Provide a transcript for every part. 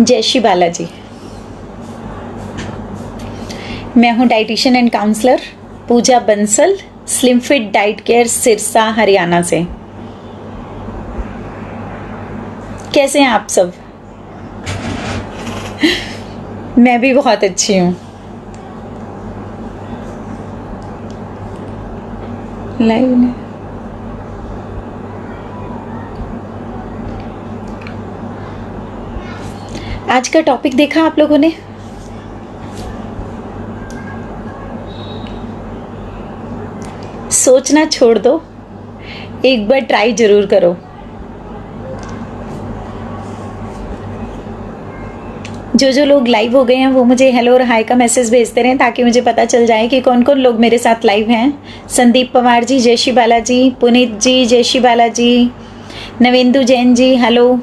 जय श्री बालाजी। मैं हूँ dietitian and counsellor Pooja Bansal, slim fit diet care Sirsa Haryana से। कैसे हैं आप सब? मैं भी बहुत अच्छी हूँ। लाइव में आज का टॉपिक देखा आप लोगों ने? सोचना छोड़ दो, एक बार ट्राई जरूर करो। जो लोग लाइव हो गए हैं वो मुझे हेलो और हाय का मैसेज भेजते रहें ताकि मुझे पता चल जाए कि कौन कौन लोग मेरे साथ लाइव हैं। संदीप पवार जी जय श्री बालाजी, पुनीत जी जय श्री बालाजी, नवेंदु जैन जी हेलो।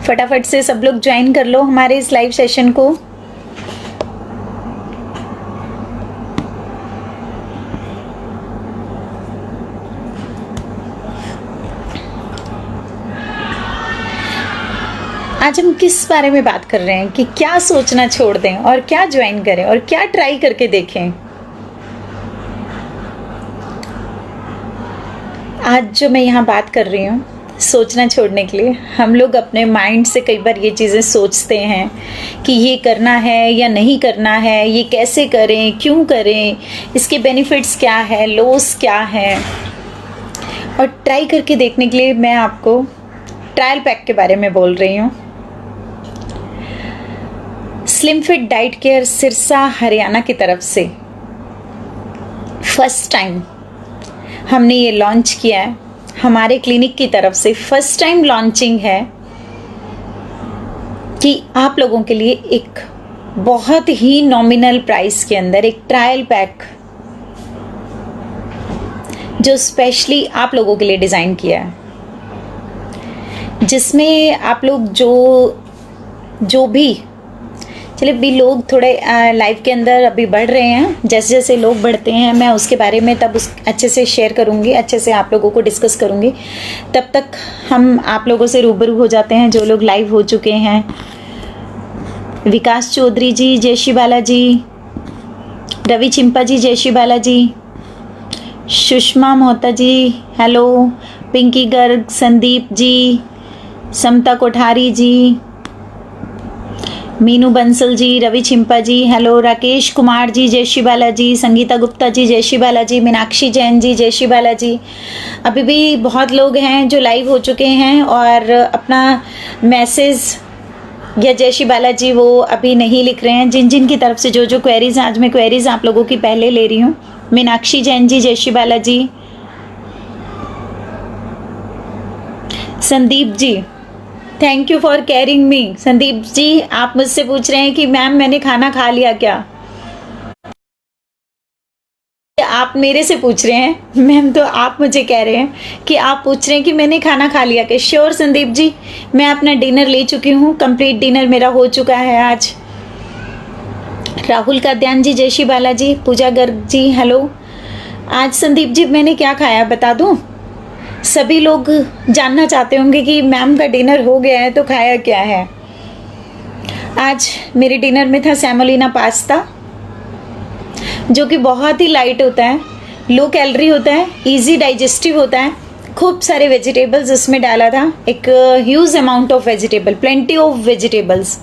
फटाफट से सब लोग ज्वाइन कर लो हमारे इस लाइव सेशन को। आज हम किस बारे में बात कर रहे हैं कि क्या सोचना छोड़ दें और क्या ज्वाइन करें और क्या ट्राई करके देखें। आज जो मैं यहाँ बात कर रही हूँ सोचना छोड़ने के लिए, हम लोग अपने माइंड से कई बार ये चीज़ें सोचते हैं कि ये करना है या नहीं करना है, ये कैसे करें, क्यों करें, इसके बेनिफिट्स क्या है, लॉस क्या है। और ट्राई करके देखने के लिए मैं आपको ट्रायल पैक के बारे में बोल रही हूँ। Slim fit diet care Sirsa Haryana की तरफ से फर्स्ट टाइम हमने ये लॉन्च किया है। हमारे क्लिनिक की तरफ से फर्स्ट टाइम लॉन्चिंग है कि आप लोगों के लिए एक बहुत ही नॉमिनल प्राइस के अंदर एक ट्रायल पैक जो स्पेशली आप लोगों के लिए डिज़ाइन किया है, जिसमें आप लोग जो भी चलिए भी लोग थोड़े लाइव के अंदर अभी बढ़ रहे हैं। जैसे जैसे लोग बढ़ते हैं मैं उसके बारे में तब अच्छे से शेयर करूँगी, अच्छे से आप लोगों को डिस्कस करूँगी। तब तक हम आप लोगों से रूबरू हो जाते हैं जो लोग लाइव हो चुके हैं। विकास चौधरी जी जय श्री बालाजी, रवि चिंपा जी जय श्री बालाजी, सुषमा मोहता जी हेलो, पिंकी गर्ग, संदीप जी, समता कोठारी जी, मीनू बंसल जी, रवि चिंपा जी हेलो, राकेश कुमार जी जय श्री बालाजी, संगीता गुप्ता जी जय श्री बालाजी, मीनाक्षी जैन जी जय श्री बालाजी। अभी भी बहुत लोग हैं जो लाइव हो चुके हैं और अपना मैसेज या जय श्री बालाजी वो अभी नहीं लिख रहे हैं। जिन जिन की तरफ से जो क्वेरीज हैं, आज मैं क्वेरीज आप लोगों की पहले ले रही हूँ। मीनाक्षी जैन जी जय Shri Balaji, Sandeep ji thank you for caring मी। संदीप जी आप मुझसे पूछ रहे हैं कि मैम मैंने खाना खा लिया क्या? आप मेरे से पूछ रहे हैं मैम, तो आप मुझे कह रहे हैं कि आप पूछ रहे हैं कि मैंने खाना खा लिया क्या? श्योर संदीप जी, मैं अपना डिनर ले चुकी हूँ, कंप्लीट डिनर मेरा हो चुका है आज। राहुल काद्यान जी जय श्री बालाजी, पूजा गर्ग जी हेलो। आज संदीप जी मैंने क्या खाया बता दूँ? सभी लोग जानना चाहते होंगे कि मैम का डिनर हो गया है तो खाया क्या है। आज मेरे डिनर में था सेमोलिना पास्ता, जो कि बहुत ही लाइट होता है, लो कैलोरी होता है, इजी डाइजेस्टिव होता है। खूब सारे वेजिटेबल्स उसमें डाला था, एक huge amount of vegetable, plenty of vegetables.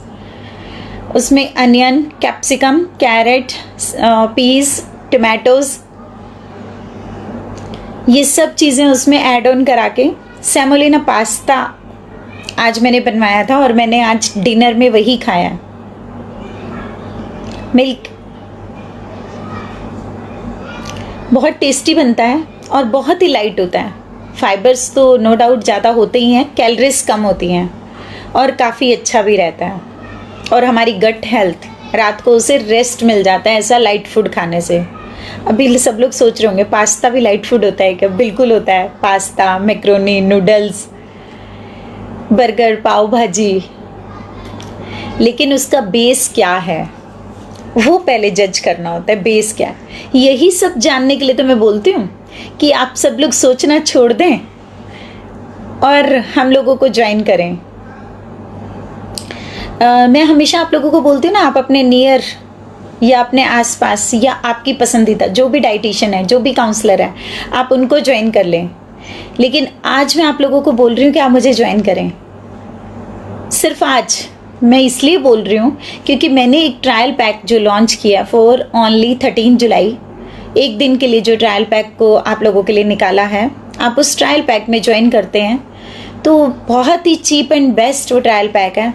उसमें onion, capsicum, carrot, peas, tomatoes, ये सब चीज़ें उसमें ऐड ऑन करा के सेमोलिना पास्ता आज मैंने बनवाया था और मैंने आज डिनर में वही खाया। मिल्क बहुत टेस्टी बनता है और बहुत ही लाइट होता है। फाइबर्स तो नो डाउट ज़्यादा होते ही हैं, कैलोरीज कम होती हैं और काफ़ी अच्छा भी रहता है। और हमारी गट हेल्थ, रात को उसे रेस्ट मिल जाता है ऐसा लाइट फूड खाने से। अभी सब लोग सोच रहे होंगे पास्ता भी लाइट फूड होता है क्या? बिल्कुल होता है। पास्ता, मैक्रोनी, नूडल्स, बर्गर, पाव भाजी, लेकिन उसका बेस क्या है वो पहले जज करना होता है। बेस क्या है, यही सब जानने के लिए तो मैं बोलती हूँ कि आप सब लोग सोचना छोड़ दें और हम लोगों को ज्वाइन करें। मैं हमेशा आप लोगों को बोलती हूँ ना, आप अपने नियर या अपने आसपास या आपकी पसंदीदा जो भी डाइटिशियन है, जो भी काउंसलर है, आप उनको ज्वाइन कर लें। लेकिन आज मैं आप लोगों को बोल रही हूँ कि आप मुझे ज्वाइन करें। सिर्फ आज मैं इसलिए बोल रही हूँ क्योंकि मैंने एक ट्रायल पैक जो लॉन्च किया फॉर ओनली 13 जुलाई, एक दिन के लिए जो ट्रायल पैक को आप लोगों के लिए निकाला है, आप उस ट्रायल पैक में ज्वाइन करते हैं तो बहुत ही चीप एंड बेस्ट वो ट्रायल पैक है।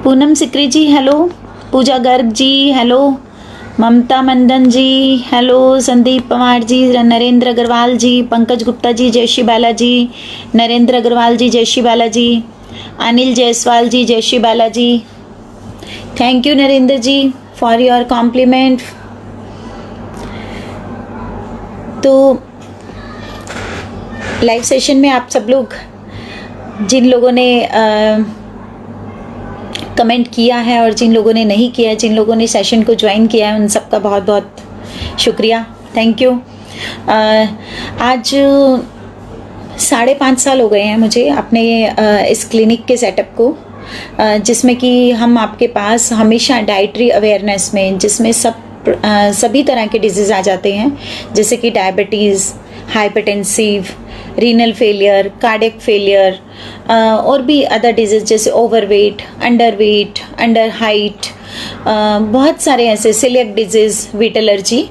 पूनम सिकरी जी हेलो, पूजा गर्ग जी हेलो, ममता मंदन जी हेलो, संदीप पवार जी, नरेंद्र अग्रवाल जी, पंकज गुप्ता जी, जय श्री बाला जी, नरेंद्र अग्रवाल जी, जय श्री बाला जी, अनिल जायसवाल जी, जय Shri Balaji. Thank you Narendra ji for your compliment. तो लाइव सेशन में आप सब लोग जिन लोगों ने कमेंट किया है और जिन लोगों ने नहीं किया है, जिन लोगों ने सेशन को ज्वाइन किया है, उन सबका बहुत बहुत शुक्रिया, थैंक यू। आज 5.5 साल हो गए हैं मुझे अपने इस क्लिनिक के सेटअप को, जिसमें कि हम आपके पास हमेशा डाइटरी अवेयरनेस में, जिसमें सभी तरह के डिजीज़ आ जाते हैं, जैसे कि diabetes, hypertensive, renal failure, cardiac failure और भी अदर डिजीज़ जैसे ओवरवेट, अंडरवेट, अंडर हाइट, बहुत सारे ऐसे coeliac disease, wheat allergy,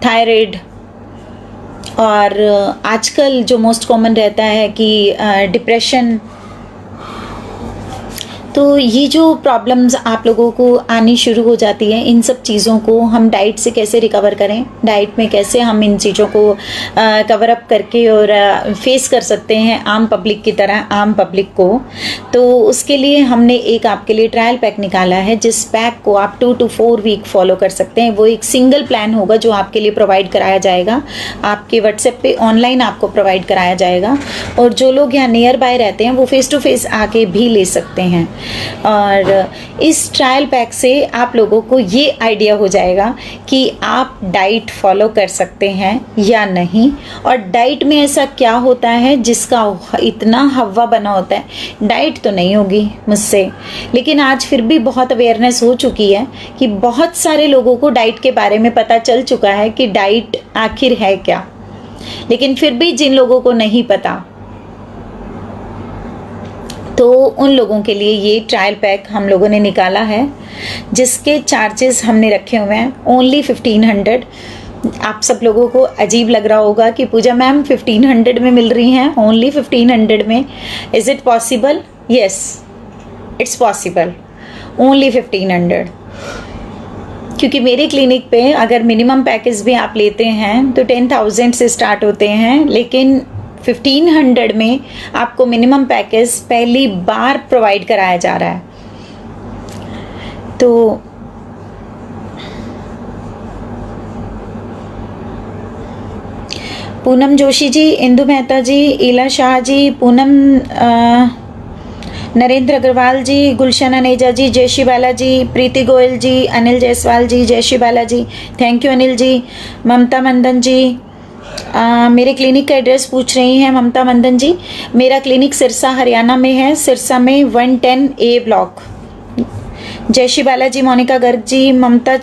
thyroid, और आजकल जो मोस्ट कॉमन रहता है कि डिप्रेशन। तो ये जो प्रॉब्लम्स आप लोगों को आनी शुरू हो जाती है, इन सब चीज़ों को हम डाइट से कैसे रिकवर करें, डाइट में कैसे हम इन चीज़ों को कवर अप करके और फेस कर सकते हैं आम पब्लिक की तरह, आम पब्लिक को। तो उसके लिए हमने एक आपके लिए ट्रायल पैक निकाला है, जिस पैक को आप 2 to 4 वीक फॉलो कर सकते हैं। वो एक सिंगल प्लान होगा जो आपके लिए प्रोवाइड कराया जाएगा, आपके व्हाट्सएप पे ऑनलाइन आपको प्रोवाइड कराया जाएगा, और जो लोग यहाँ नियर बाय रहते हैं वो फेस टू फेस आके भी ले सकते हैं। और इस ट्रायल पैक से आप लोगों को ये आइडिया हो जाएगा कि आप डाइट फॉलो कर सकते हैं या नहीं, और डाइट में ऐसा क्या होता है जिसका इतना हवा बना होता है। डाइट तो नहीं होगी मुझसे, लेकिन आज फिर भी बहुत अवेयरनेस हो चुकी है कि बहुत सारे लोगों को डाइट के बारे में पता चल चुका है कि डाइट आखिर है क्या। लेकिन फिर भी जिन लोगों को नहीं पता, तो उन लोगों के लिए ये ट्रायल पैक हम लोगों ने निकाला है, जिसके चार्जेस हमने रखे हुए हैं ओनली 1500। आप सब लोगों को अजीब लग रहा होगा कि पूजा मैम 1500 में मिल रही हैं, ओनली 1500 में, is it possible? Yes, it's possible, only 1500। क्योंकि मेरे क्लिनिक पे अगर मिनिमम पैकेज भी आप लेते हैं तो 10,000 से स्टार्ट होते हैं, लेकिन 1500 में आपको मिनिमम पैकेज पहली बार प्रोवाइड कराया जा रहा है। तो पूनम जोशी जी, इंदु मेहता जी, ईला शाह जी, पूनम, नरेंद्र अग्रवाल जी, गुलशन अनेजा जी, जय श्री बाला जी, प्रीति गोयल जी, अनिल जायसवाल जी, जय Shri Balaji, thank you Anil ji, ममता मंदन जी, मेरे क्लिनिक का एड्रेस पूछ रही हैं ममता मंदन जी। मेरा क्लिनिक सिरसा हरियाणा में है, सिरसा में 110A ब्लॉक। जय श्री बाला जी, मोनिका गर्ग जी, ममता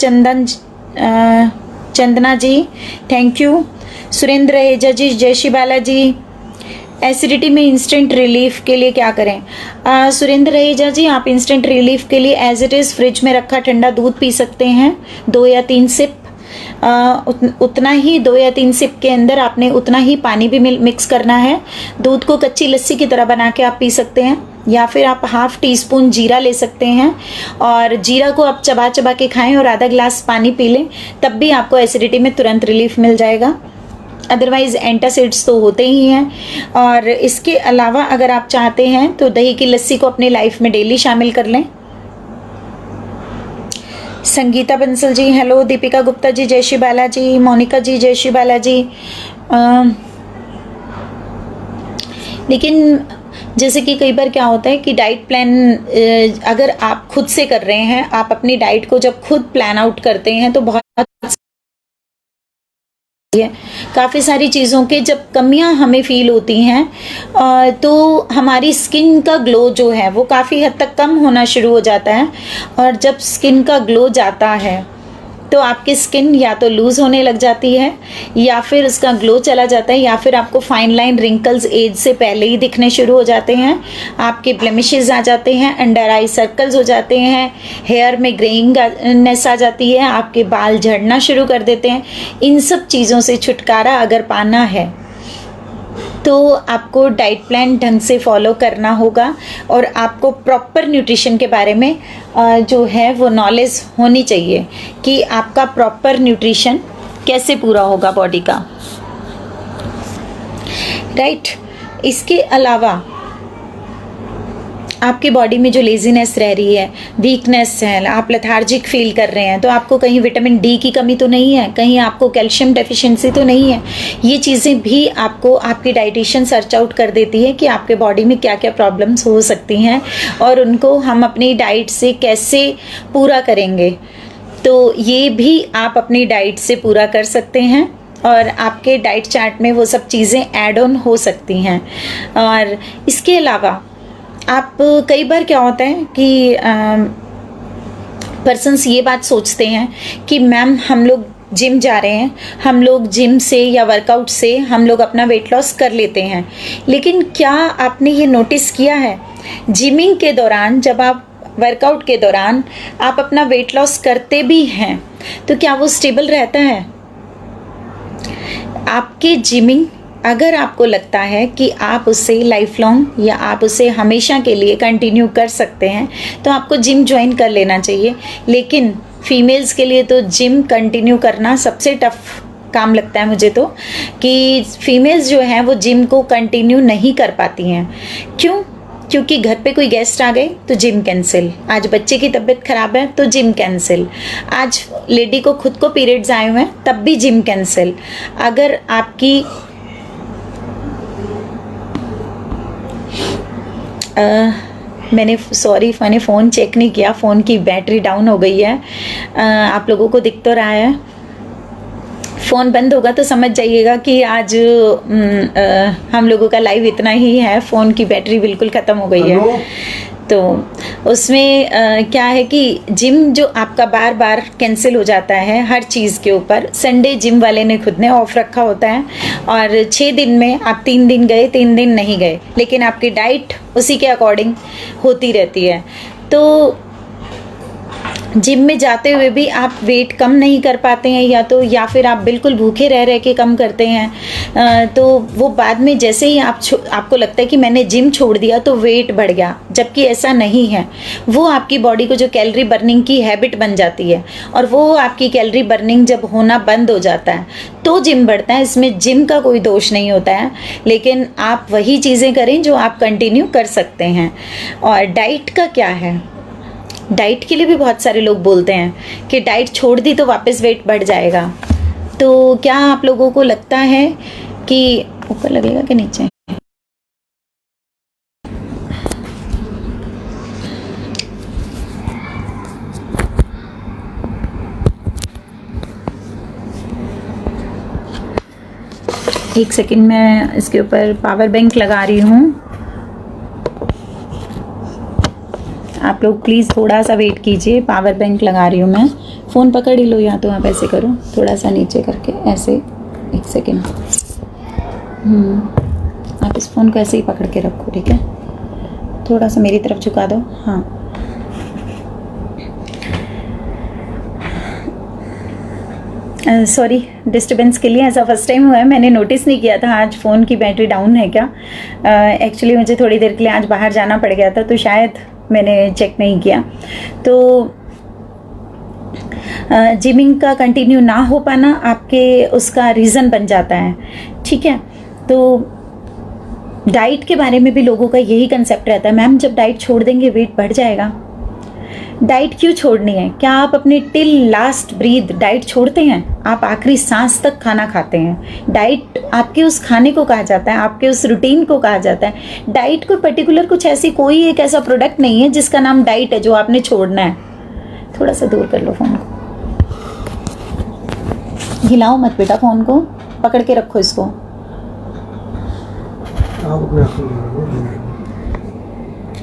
चंदना जी, थैंक यू, सुरेंद्र रहेजा जी, जय श्री बाला जी। एसिडिटी में इंस्टेंट रिलीफ के लिए क्या करें? सुरेंद्र रहेजा जी, आप इंस्टेंट रिलीफ के लिए एज इट इज़ फ्रिज में रखा ठंडा दूध पी सकते हैं, 2 या 3 सिप। उतना ही 2 या 3 सिप के अंदर आपने उतना ही पानी भी मिक्स करना है। दूध को कच्ची लस्सी की तरह बना के आप पी सकते हैं, या फिर आप ½ टीस्पून जीरा ले सकते हैं और जीरा को आप चबा चबा के खाएं और आधा गिलास पानी पी लें, तब भी आपको एसिडिटी में तुरंत रिलीफ मिल जाएगा। अदरवाइज़ एंटासिड्स तो होते ही हैं। और इसके अलावा अगर आप चाहते हैं तो दही की लस्सी को अपनी लाइफ में डेली शामिल कर लें। संगीता बंसल जी हेलो, दीपिका गुप्ता जी, जय श्री बाला जी, मोनिका जी, जय श्री बाला जी। लेकिन जैसे कि कई बार क्या होता है कि डाइट प्लान अगर आप खुद से कर रहे हैं, आप अपनी डाइट को जब खुद प्लान आउट करते हैं तो बहुत है, काफ़ी सारी चीज़ों के जब कमियां हमें फील होती हैं तो हमारी स्किन का ग्लो जो है वो काफ़ी हद तक कम होना शुरू हो जाता है। और जब स्किन का ग्लो जाता है तो आपकी स्किन या तो लूज़ होने लग जाती है, या फिर उसका ग्लो चला जाता है, या फिर आपको फाइन लाइन रिंकल्स एज से पहले ही दिखने शुरू हो जाते हैं, आपके ब्लेमिशेस आ जाते हैं, अंडर आई सर्कल्स हो जाते हैं, हेयर में ग्रेइंगनेस आ जाती है, आपके बाल झड़ना शुरू कर देते हैं। इन सब चीज़ों से छुटकारा अगर पाना है तो आपको डाइट प्लान ढंग से फॉलो करना होगा, और आपको प्रॉपर न्यूट्रिशन के बारे में जो है वो नॉलेज होनी चाहिए कि आपका प्रॉपर न्यूट्रिशन कैसे पूरा होगा बॉडी का, राइट। इसके अलावा आपकी बॉडी में जो लेजीनेस रह रही है, वीकनेस है, आप लेथार्जिक फील कर रहे हैं, तो आपको कहीं विटामिन डी की कमी तो नहीं है, कहीं आपको कैल्शियम डेफिशिएंसी तो नहीं है। ये चीज़ें भी आपको आपकी डाइटिशियन सर्च आउट कर देती है कि आपके बॉडी में क्या क्या प्रॉब्लम्स हो सकती हैं और उनको हम अपनी डाइट से कैसे पूरा करेंगे। तो ये भी आप अपनी डाइट से पूरा कर सकते हैं और आपके डाइट चार्ट में वो सब चीज़ें ऐड ऑन हो सकती हैं। और इसके अलावा आप कई बार क्या होता है कि पर्सन्स ये बात सोचते हैं कि मैम हम लोग जिम जा रहे हैं, हम लोग जिम से या वर्कआउट से हम लोग अपना वेट लॉस कर लेते हैं, लेकिन क्या आपने ये नोटिस किया है जिमिंग के दौरान, जब आप वर्कआउट के दौरान आप अपना वेट लॉस करते भी हैं तो क्या वो स्टेबल रहता है? आपके जिमिंग, अगर आपको लगता है कि आप उससे लाइफ लॉन्ग या आप उसे हमेशा के लिए कंटिन्यू कर सकते हैं तो आपको जिम ज्वाइन कर लेना चाहिए। लेकिन फीमेल्स के लिए तो जिम कंटिन्यू करना सबसे टफ काम लगता है मुझे तो, कि फीमेल्स जो हैं वो जिम को कंटिन्यू नहीं कर पाती हैं। क्यों? क्योंकि घर पे कोई गेस्ट आ गए तो जिम कैंसिल, आज बच्चे की तबीयत खराब है तो जिम कैंसिल, आज लेडी को खुद को पीरियड्स आए हुए हैं तब भी जिम कैंसिल। अगर आपकी मैंने फ़ोन चेक नहीं किया, फ़ोन की बैटरी डाउन हो गई है। आप लोगों को दिख तो रहा है? फ़ोन बंद होगा तो समझ जाइएगा कि आज हम लोगों का लाइव इतना ही है, फ़ोन की बैटरी बिल्कुल ख़त्म हो गई है। तो उसमें क्या है कि जिम जो आपका बार बार कैंसिल हो जाता है हर चीज़ के ऊपर। संडे जिम वाले ने खुद ने ऑफ रखा होता है और 6 दिन में आप 3 दिन गए, 3 दिन नहीं गए, लेकिन आपकी डाइट उसी के अकॉर्डिंग होती रहती है। तो जिम में जाते हुए भी आप वेट कम नहीं कर पाते हैं, या फिर आप बिल्कुल भूखे रह रह के कम करते हैं, तो वो बाद में जैसे ही आपको लगता है कि मैंने जिम छोड़ दिया तो वेट बढ़ गया, जबकि ऐसा नहीं है। वो आपकी बॉडी को जो कैलोरी बर्निंग की हैबिट बन जाती है, और वो आपकी कैलोरी बर्निंग जब होना बंद हो जाता है तो जिम बढ़ता है। इसमें जिम का कोई दोष नहीं होता है, लेकिन आप वही चीज़ें करें जो आप कंटिन्यू कर सकते हैं। और डाइट का क्या है, डाइट के लिए भी बहुत सारे लोग बोलते हैं कि डाइट छोड़ दी तो वापस वेट बढ़ जाएगा। तो क्या आप लोगों को लगता है कि ऊपर लगेगा कि नीचे? एक सेकंड, मैं इसके ऊपर पावर बैंक लगा रही हूँ। आप लोग प्लीज़ थोड़ा सा वेट कीजिए, पावर बैंक लगा रही हूँ मैं। फ़ोन पकड़ ही लो, या तो आप ऐसे करो, थोड़ा सा नीचे करके ऐसे। एक सेकेंड, आप इस फ़ोन को ऐसे ही पकड़ के रखो, ठीक है? थोड़ा सा मेरी तरफ झुका दो। हाँ, सॉरी डिस्टर्बेंस के लिए। ऐसा फर्स्ट टाइम हुआ है, मैंने नोटिस नहीं किया था आज फ़ोन की बैटरी डाउन है क्या। एक्चुअली मुझे थोड़ी देर के लिए आज बाहर जाना पड़ गया था, तो शायद मैंने चेक नहीं किया। तो जिमिंग का कंटिन्यू ना हो पाना आपके उसका रीज़न बन जाता है, ठीक है? तो डाइट के बारे में भी लोगों का यही कंसेप्ट रहता है, मैम जब डाइट छोड़ देंगे वेट बढ़ जाएगा। डाइट क्यों छोड़नी है? क्या आप अपने टिल लास्ट ब्रीथ डाइट छोड़ते हैं? आप आखिरी सांस तक खाना खाते हैं। डाइट आपके उस खाने को कहा जाता है, आपके उस रूटीन को कहा जाता है। डाइट को पर्टिकुलर कुछ ऐसी कोई एक ऐसा प्रोडक्ट नहीं है जिसका नाम डाइट है जो आपने छोड़ना है। थोड़ा सा दूर कर लो फ़ोन को, हिलाओ मत बेटा, फ़ोन को पकड़ के रखो इसको।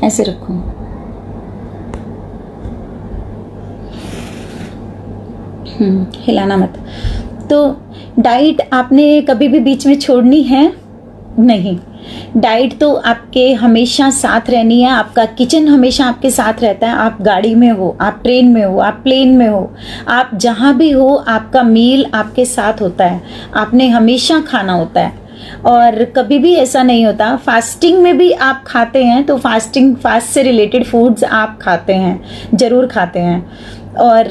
ऐसे रखो। हिलाना मत। तो डाइट आपने कभी भी बीच में छोड़नी है नहीं। डाइट तो आपके हमेशा साथ रहनी है। आपका किचन हमेशा आपके साथ रहता है। आप गाड़ी में हो, आप ट्रेन में हो, आप प्लेन में हो, आप जहाँ भी हो, आपका मील आपके साथ होता है। आपने हमेशा खाना होता है और कभी भी ऐसा नहीं होता। फास्टिंग में भी आप खाते हैं तो फास्ट से रिलेटेड फूड्स आप खाते हैं, ज़रूर खाते हैं। और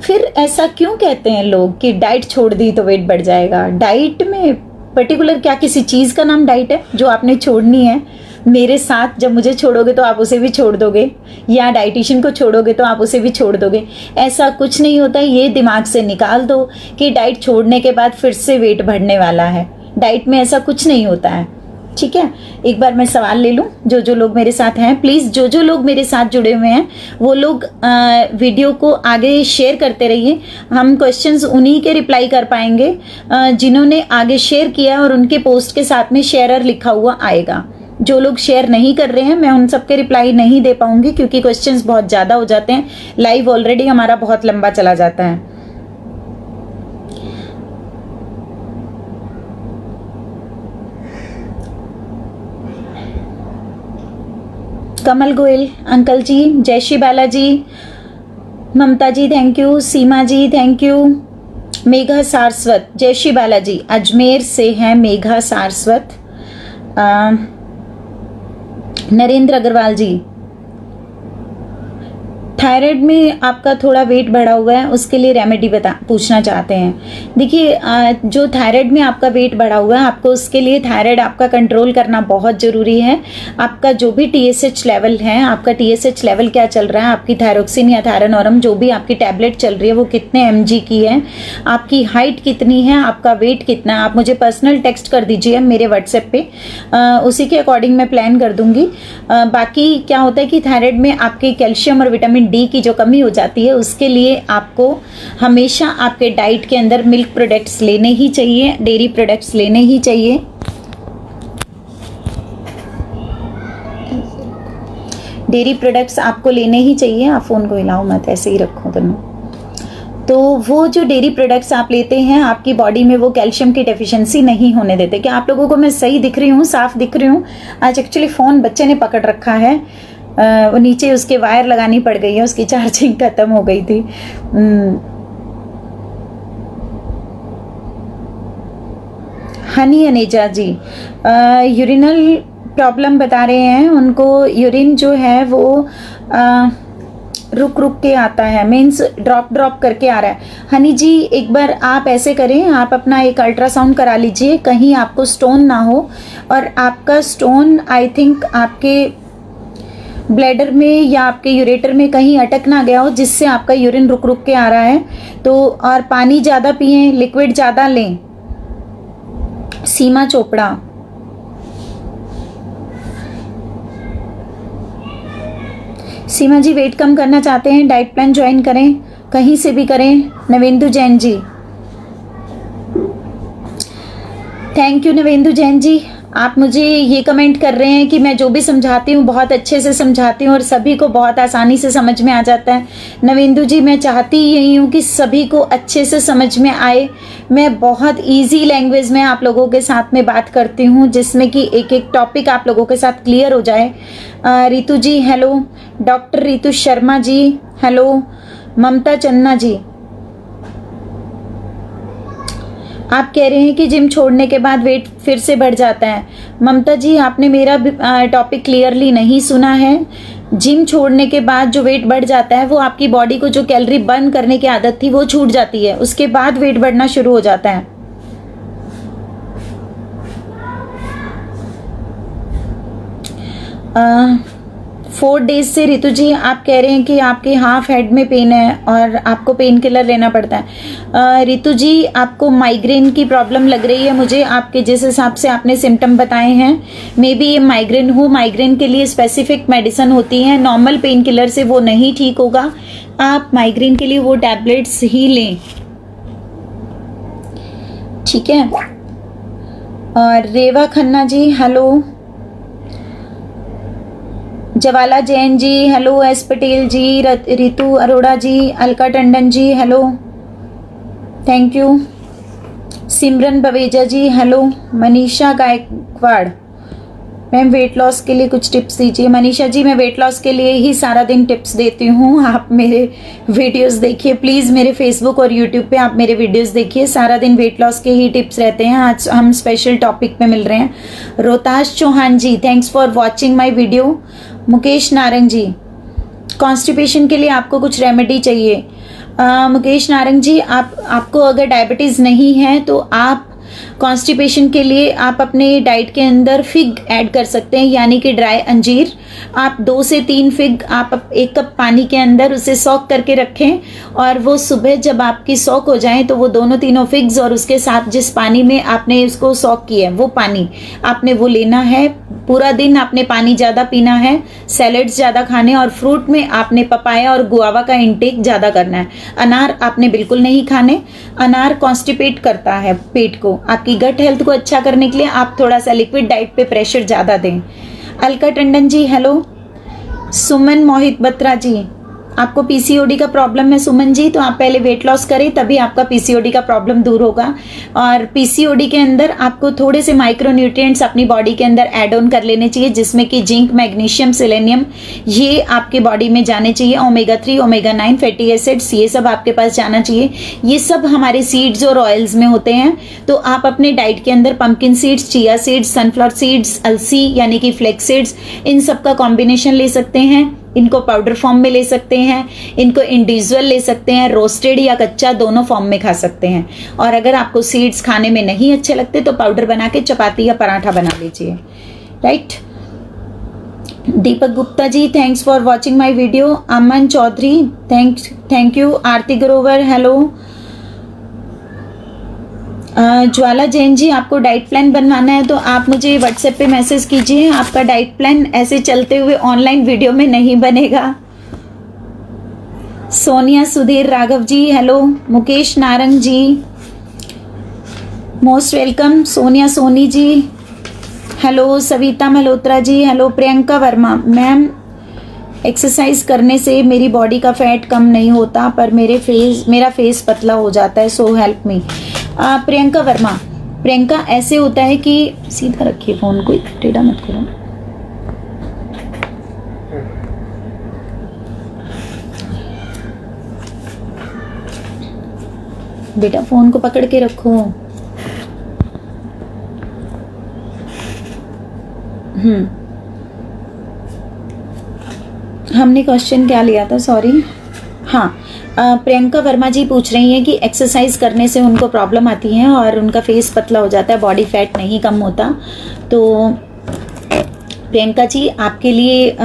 फिर ऐसा क्यों कहते हैं लोग कि डाइट छोड़ दी तो वेट बढ़ जाएगा? डाइट में पर्टिकुलर क्या किसी चीज़ का नाम डाइट है जो आपने छोड़नी है? मेरे साथ जब मुझे छोड़ोगे तो आप उसे भी छोड़ दोगे, या डाइटिशियन को छोड़ोगे तो आप उसे भी छोड़ दोगे? ऐसा कुछ नहीं होता। ये दिमाग से निकाल दो कि डाइट छोड़ने के बाद फिर से वेट बढ़ने वाला है। डाइट में ऐसा कुछ नहीं होता है, ठीक है? एक बार मैं सवाल ले लूँ। जो लोग मेरे साथ हैं, प्लीज़ जो लोग मेरे साथ जुड़े हुए हैं वो लोग वीडियो को आगे शेयर करते रहिए। हम क्वेश्चंस उन्हीं के रिप्लाई कर पाएंगे जिन्होंने आगे शेयर किया, और उनके पोस्ट के साथ में शेयरर लिखा हुआ आएगा। जो लोग शेयर नहीं कर रहे हैं, मैं उन सबके रिप्लाई नहीं दे पाऊंगी क्योंकि क्वेश्चंस बहुत ज़्यादा हो जाते हैं। लाइव ऑलरेडी हमारा बहुत लंबा चला जाता है। कमल गोयल अंकल जी, जय Shri Balaji. Mamta ji thank you, Seema ji thank you, Megha Saraswat जय श्री बालाजी, अजमेर से हैं मेघा सारस्वत। नरेंद्र अग्रवाल जी, थायराइड में आपका थोड़ा वेट बढ़ा हुआ है, उसके लिए रेमेडी पूछना चाहते हैं। देखिए, जो थायराइड में आपका वेट बढ़ा हुआ है, आपको उसके लिए थायराइड आपका कंट्रोल करना बहुत ज़रूरी है। आपका जो भी TSH लेवल है, आपका TSH लेवल क्या चल रहा है, आपकी थायरोक्सिन या थायरानोरम जो भी आपकी टैबलेट चल रही है वो कितने mg की है, आपकी हाइट कितनी है, आपका वेट कितना है, आप मुझे पर्सनल टेक्स्ट कर दीजिए मेरे व्हाट्सएप पे, उसी के अकॉर्डिंग मैं प्लान कर दूंगी। बाकी क्या होता है कि थायराइड में आपके कैल्शियम और विटामिन डी की जो कमी हो जाती है, उसके लिए आपको हमेशा आपके डाइट के अंदर मिल्क प्रोडक्ट्स लेने ही चाहिए, डेयरी प्रोडक्ट्स लेने ही चाहिए। डेयरी प्रोडक्ट्स आपको लेने ही चाहिए। आप फ़ोन को हिलाओ मत, ऐसे ही रखो दोनों। तो वो जो डेयरी प्रोडक्ट्स आप लेते हैं, आपकी बॉडी में वो कैल्शियम की डेफिशिएंसी नहीं होने देते। क्या आप लोगों को मैं सही दिख रही हूँ, साफ दिख रही हूँ? आज एक्चुअली फ़ोन बच्चे ने पकड़ रखा है, वो नीचे उसके वायर लगानी पड़ गई है, उसकी चार्जिंग ख़त्म हो गई थी। हनी अनेजा जी यूरिनल प्रॉब्लम बता रहे हैं। उनको यूरिन जो है वो रुक रुक के आता है, मीन्स ड्रॉप करके आ रहा है। हनी जी, एक बार आप ऐसे करें, आप अपना एक अल्ट्रासाउंड करा लीजिए, कहीं आपको स्टोन ना हो, और आपका स्टोन आई थिंक आपके ब्लैडर में या आपके यूरेटर में कहीं अटक ना गया हो, जिससे आपका यूरिन रुक रुक के आ रहा है। तो और पानी ज़्यादा पिएं, लिक्विड ज़्यादा लें। सीमा चोपड़ा, सीमा जी वेट कम करना चाहते हैं, डाइट प्लान ज्वाइन करें, कहीं से भी करें। Navendu Jain ji, thank you Navendu Jain ji. आप मुझे ये कमेंट कर रहे हैं कि मैं जो भी समझाती हूँ बहुत अच्छे से समझाती हूँ और सभी को बहुत आसानी से समझ में आ जाता है। नवेंदु जी, मैं चाहती यही हूँ कि सभी को अच्छे से समझ में आए। मैं बहुत इजी लैंग्वेज में आप लोगों के साथ में बात करती हूँ, जिसमें कि एक एक टॉपिक आप लोगों के साथ क्लियर हो जाए। रितु जी hello, doctor Ritu Sharma ji hello, Mamta Channa जी, आप कह रहे हैं कि जिम छोड़ने के बाद वेट फिर से बढ़ जाता है। ममता जी, आपने मेरा टॉपिक क्लियरली नहीं सुना है। जिम छोड़ने के बाद जो वेट बढ़ जाता है वो आपकी बॉडी को जो कैलोरी बर्न करने की आदत थी वो छूट जाती है, उसके बाद वेट बढ़ना शुरू हो जाता है। 4 डेज से रितु जी आप कह रहे हैं कि आपके हाफ हेड में पेन है और आपको पेन किलर लेना पड़ता है। रितु जी आपको माइग्रेन की प्रॉब्लम लग रही है मुझे, आपके जिस हिसाब से आपने सिम्टम बताए हैं मे बी ये माइग्रेन हो। माइग्रेन के लिए स्पेसिफिक मेडिसिन होती है, नॉर्मल पेन किलर से वो नहीं ठीक होगा, आप माइग्रेन के लिए वो टैबलेट्स ही लें, ठीक है। और Reva Khanna ji hello, Jawala Jain ji hello, S Patel ji, Ritu Arora ji, Alka Tandon ji hello, thank you. Simran Baweja ji hello, Manisha Gaikwad ma'am weight loss के लिए कुछ टिप्स दीजिए। मनीषा जी मैं वेट लॉस के लिए ही सारा दिन टिप्स देती हूँ, आप मेरे वीडियोस देखिए प्लीज़, मेरे फेसबुक और यूट्यूब पे आप मेरे वीडियोस देखिए, सारा दिन वेट लॉस के ही टिप्स रहते हैं। आज हम स्पेशल टॉपिक पे मिल रहे हैं। Rohtash Chauhan ji thanks for watching my video. Mukesh Narang ji constipation के लिए आपको कुछ रेमेडी चाहिए। मुकेश नारंग जी आपको अगर डायबिटीज़ नहीं है तो आप कॉन्स्टिपेशन के लिए आप अपने डाइट के अंदर फिग ऐड कर सकते हैं, यानी कि ड्राई अंजीर। आप 2 से 3 फिग आप 1 कप पानी के अंदर उसे सॉक करके रखें और वो सुबह जब आपकी सॉक हो जाए तो वो दोनों तीनों फिग्स और उसके साथ जिस पानी में आपने उसको सॉक किया है वो पानी आपने वो लेना है। पूरा दिन आपने पानी ज़्यादा पीना है, सैलड्स ज़्यादा खाने और फ्रूट में आपने पपाया और गुआवा का इंटेक ज़्यादा करना है। अनार आपने बिल्कुल नहीं खाने, अनार कॉन्स्टिपेट करता है पेट को। आपकी गट हेल्थ को अच्छा करने के लिए आप थोड़ा सा लिक्विड डाइट पे प्रेशर ज़्यादा दें। अलका टंडन जी हेलो, सुमन मोहित बत्रा जी आपको पीसीओडी का प्रॉब्लम है सुमन जी, तो आप पहले वेट लॉस करें तभी आपका पीसीओडी का प्रॉब्लम दूर होगा। और पीसीओडी के अंदर आपको थोड़े से माइक्रोन्यूट्रिएंट्स अपनी बॉडी के अंदर ऐड ऑन कर लेने चाहिए, जिसमें कि जिंक, मैग्नीशियम, सेलेनियम ये आपके बॉडी में जाने चाहिए। ओमेगा 3, ओमेगा 9 फैटी एसिड्स ये सब आपके पास जाना चाहिए। ये सब हमारे सीड्स और ऑयल्स में होते हैं, तो आप अपने डाइट के अंदर pumpkin seeds, chia seeds, sunflower seeds, अलसी यानी कि फ्लेक्स सीड्स, इन सब का कॉम्बिनेशन ले सकते हैं। इनको पाउडर फॉर्म में ले सकते हैं, इनको इंडिविजुअल ले सकते हैं, रोस्टेड या कच्चा दोनों फॉर्म में खा सकते हैं। और अगर आपको सीड्स खाने में नहीं अच्छे लगते तो पाउडर बना के चपाती या पराठा बना लीजिए, right. Deepak Gupta ji thanks for watching my video. Aman Chaudhary thank you. Aarti Grover hello. Jwala Jain ji आपको डाइट प्लान बनवाना है तो आप मुझे व्हाट्सएप पे मैसेज कीजिए, आपका डाइट प्लान ऐसे चलते हुए ऑनलाइन वीडियो में नहीं बनेगा। Sonia Sudhir Raghav ji hello. Mukesh Narang ji most welcome. Sonia Soni ji hello. Savita Malhotra ji hello. Priyanka Verma ma'am exercise करने से मेरी बॉडी का फैट कम नहीं होता पर मेरा फेस पतला हो जाता है, so help me. Priyanka Verma, Priyanka ऐसे होता है कि सीधा रखिए फोन को, टेढ़ा मत करो। बेटा फोन को पकड़ के रखो। हमने क्वेश्चन क्या लिया था, सॉरी। हाँ, प्रियंका वर्मा जी पूछ रही हैं कि एक्सरसाइज करने से उनको प्रॉब्लम आती है और उनका फेस पतला हो जाता है, बॉडी फैट नहीं कम होता। तो प्रियंका जी आपके लिए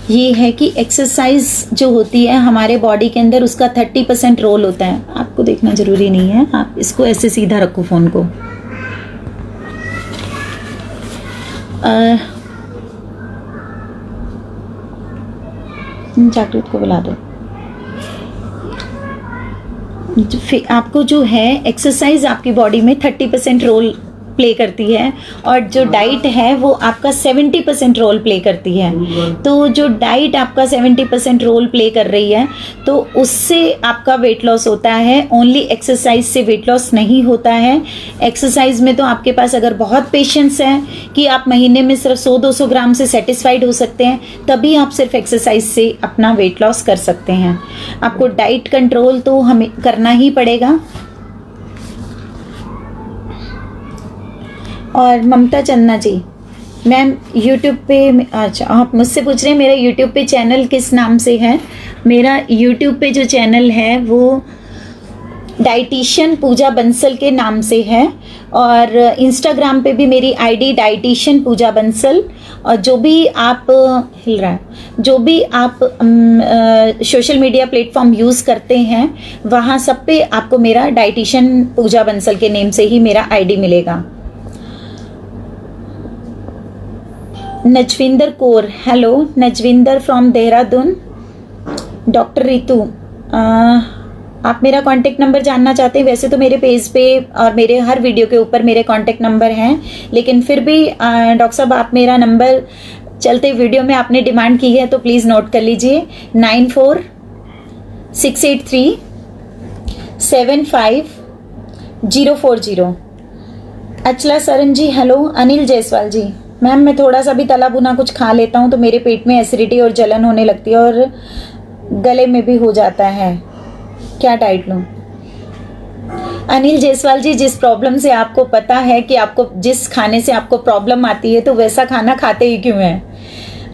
ये है कि एक्सरसाइज जो होती है हमारे बॉडी के अंदर उसका 30% रोल होता है। आपको देखना जरूरी नहीं है, आप इसको ऐसे सीधा रखो फोन को। जागृत को बुला दो। आपको जो है एक्सरसाइज आपकी बॉडी में 30% रोल प्ले करती है और जो डाइट है वो आपका 70% रोल प्ले करती है। तो जो डाइट आपका 70% रोल प्ले कर रही है तो उससे आपका वेट लॉस होता है। ओनली एक्सरसाइज से वेट लॉस नहीं होता है। एक्सरसाइज में तो आपके पास अगर बहुत पेशेंस है कि आप महीने में सिर्फ 100-200 ग्राम से सेटिस्फाइड हो सकते हैं, तभी आप सिर्फ एक्सरसाइज से अपना वेट लॉस कर सकते हैं। आपको डाइट कंट्रोल तो हमें करना ही पड़ेगा। और ममता चन्ना जी, मैम यूट्यूब पे, अच्छा आप मुझसे पूछ रहे हैं मेरा यूट्यूब पे चैनल किस नाम से है। मेरा यूट्यूब पे जो चैनल है वो डाइटिशियन पूजा बंसल के नाम से है, और इंस्टाग्राम पे भी मेरी आईडी डाइटिशियन पूजा बंसल। और जो भी आप हिल रहा है, जो भी आप सोशल मीडिया प्लेटफॉर्म यूज़ करते हैं वहाँ सब पे आपको मेरा डाइटिशियन पूजा बंसल के नेम से ही मेरा आईडी मिलेगा। Najwinder Kaur, hello Najwinder from Dehradun. Doctor Ritu, आप मेरा कांटेक्ट नंबर जानना चाहते हैं? वैसे तो मेरे पेज पे और मेरे हर वीडियो के ऊपर मेरे कांटेक्ट नंबर हैं, लेकिन फिर भी डॉक्टर साहब आप मेरा नंबर चलते वीडियो में आपने डिमांड की है तो प्लीज़ नोट कर लीजिए। 9468375040। अचला सरन जी, हेलो। अनिल जायसवाल जी, मैम मैं थोड़ा सा भी तला भुना कुछ खा लेता हूँ तो मेरे पेट में एसिडिटी और जलन होने लगती है और गले में भी हो जाता है, क्या डाइट लूँ? अनिल जायसवाल जी, जिस प्रॉब्लम से आपको पता है कि आपको जिस खाने से आपको प्रॉब्लम आती है तो वैसा खाना खाते ही क्यों हैं?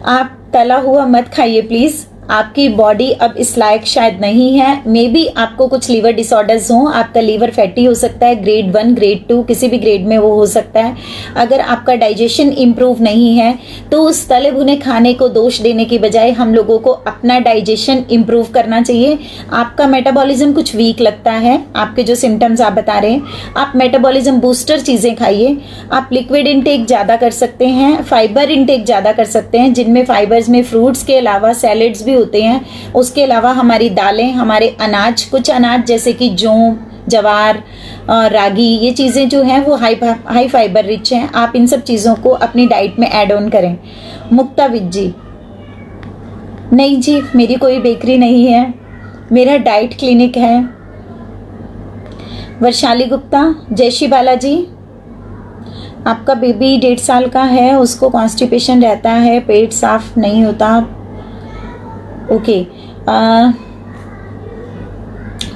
आप तला हुआ मत खाइए प्लीज़, आपकी बॉडी अब इस लायक शायद नहीं है। मे बी आपको कुछ लीवर डिसऑर्डर्स हों, आपका लीवर फैटी हो सकता है, ग्रेड 1 ग्रेड 2 किसी भी ग्रेड में वो हो सकता है। अगर आपका डाइजेशन इम्प्रूव नहीं है तो उस तले भुने खाने को दोष देने की बजाय हम लोगों को अपना डाइजेशन इम्प्रूव करना चाहिए। आपका मेटाबॉलिज्म कुछ वीक लगता है, आपके जो सिम्टम्स आप बता रहे हैं, आप मेटाबॉलिज्म बूस्टर चीज़ें खाइए। आप लिक्विड इंटेक ज़्यादा कर सकते हैं, फाइबर इंटेक ज़्यादा कर सकते हैं, जिनमें फाइबर्स में फ्रूट्स के अलावा सैलेड्स भी होते हैं। उसके अलावा हमारी दालें, हमारे अनाज, कुछ अनाज जैसे कि जौ, जवार, रागी, ये चीज़ें जो हैं वो हाई फाइबर रिच हैं। आप इन सब चीज़ों को अपनी डाइट में ऐड ऑन करें। मुक्ताविद जी, नहीं जी मेरी कोई बेकरी नहीं है, मेरा डाइट क्लिनिक है। वर्षाली गुप्ता, जय श्री बालाजी, आपका बेबी 1.5 साल का है, उसको कॉन्स्टिपेशन रहता है, पेट साफ नहीं होता। ओके,